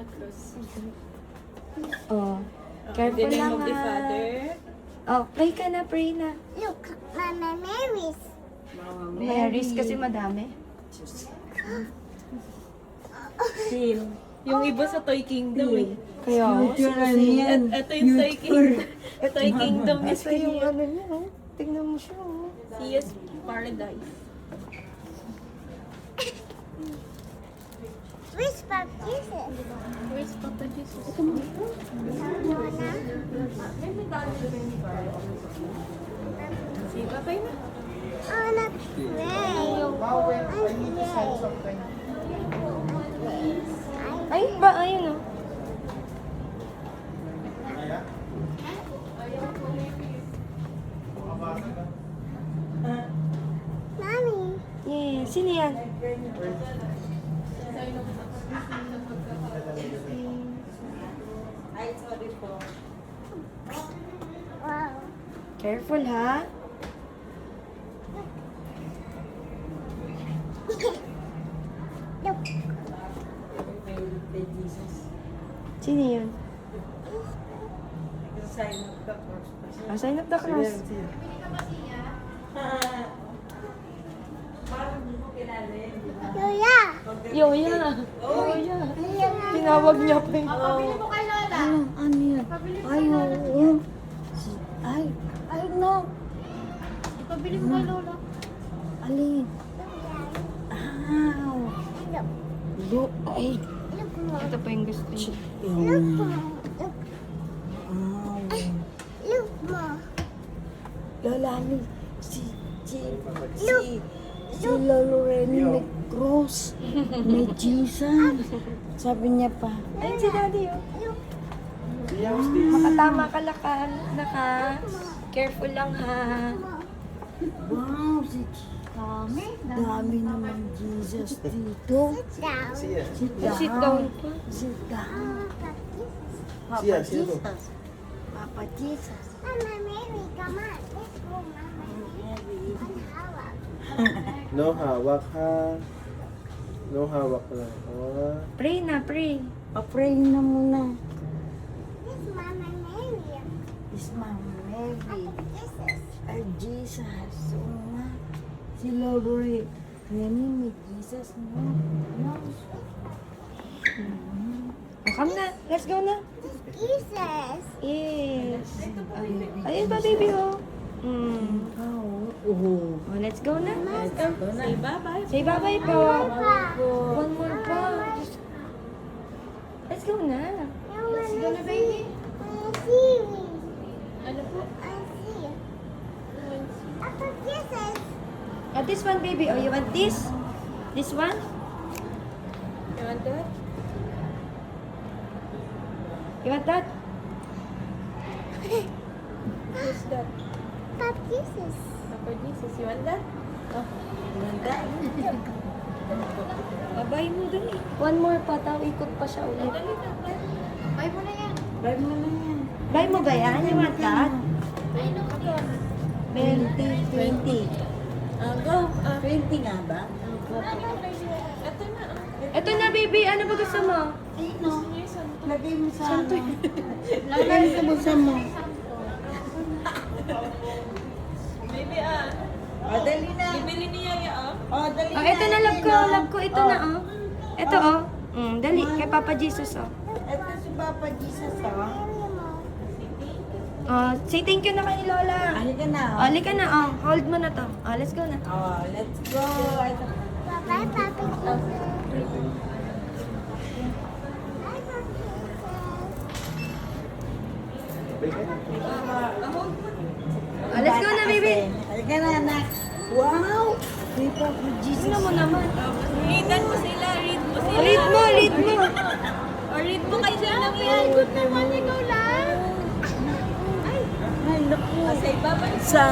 the cross. Oh. In Careful the name lang of the ha. Father, Oh, pray ka na, pray na. Look, Mama Mary's. Mary's kasi madami. seal. Yung iba sa Toy Kingdom eh. Kaya, Ito yung Toy Kingdom. Toy Kingdom ni ito yung ano niya, oh. Tingnan mo siya, oh. Sia's Paradise. Where's Baptist? Where's Papa Jesus? Say bye-bye na. I wanna pray. Ay, ba, ayun, oh. Mommy. Yeah, sino yan? Wow. Careful, ha? Look. Sino yun? Ah, sign of the cross. Yoya. Yoya. Yoya. Tinawag niya pa yun. Pabili mo kay Lola. Ano yan? Ay, oo. Ay, no. Pabili mo kay Lola. Alin? Ow. Look. Look, ay. Look mo. Ito pa yung gusto niya. Look mo. Look. Ow. Look mo. Lola, ano? Si Lolo Renny may cross. May Jesus. Sabi niya pa. Ayun si Daddy, oh. Look. Makatama ka naka. Careful lang, ha? Wow, dami naman Jesus dito. Sit down. Sit down pa. Sit down. Papa Siya, Jesus. sino? Papa Jesus. Mama Mary, come on. Let's go, Mama Mary. On hawak. No hawak ha. No hawak lang. Oh. Pray na, pray. Pa-pray na muna. This Mama Mary. Is Mama Mary. Jesus. Ay, Jesus. Oo nga. Si Lolo Renny may Jesus, no? No. Oh, come na. Let's go na. Jesus. Yes. Ayun ba, baby, oh. Oo. Oh, let's go na. Say bye-bye. Say bye-bye po. Papa. One more pa. Let's go na. Let's go na, baby. I see. Ano po? I see. Papa Jesus. This one, baby. Oh, you want this? This one? You want that? You want that? Who's that? Papa Jesus. Papa Jesus. You want that? Babay mo dun eh. One more pa. Tao, ikot pa siya ulit. Buy mo na yan. Bye mo na yan. Buy mo ba yan? You want that? Ay, naku to. 20. Go. 20 nga ba? Ito na. Ito na, baby. Ano ba gusto mo? Ayun o. Lagay mo sa ano. Lagay mo sa mo. Baby, O, dali na. bibili ni Yaya, O, dali Oh, na. ito na, love ko. Love ko. Ito na, oh. Ito, oh. Dali. Kay Papa Jesus, oh. Ito si Papa Jesus, o. Say thank you na kay Lola. Halika na. Oh, halika na, oh. Hold mo na to. Oh, let's go na. O, let's go. Ito. Bye, Papa Jesus. Oh, let's go na, baby. Halika na, anak. Wow! May Papa Jesus. Tingnan mo naman. Readan mo sila. Read mo sila. Read mo, read mo. O, read mo kay sila ng yan. Good naman, ikaw lang. Ay, naku. Say bye-bye. Sa,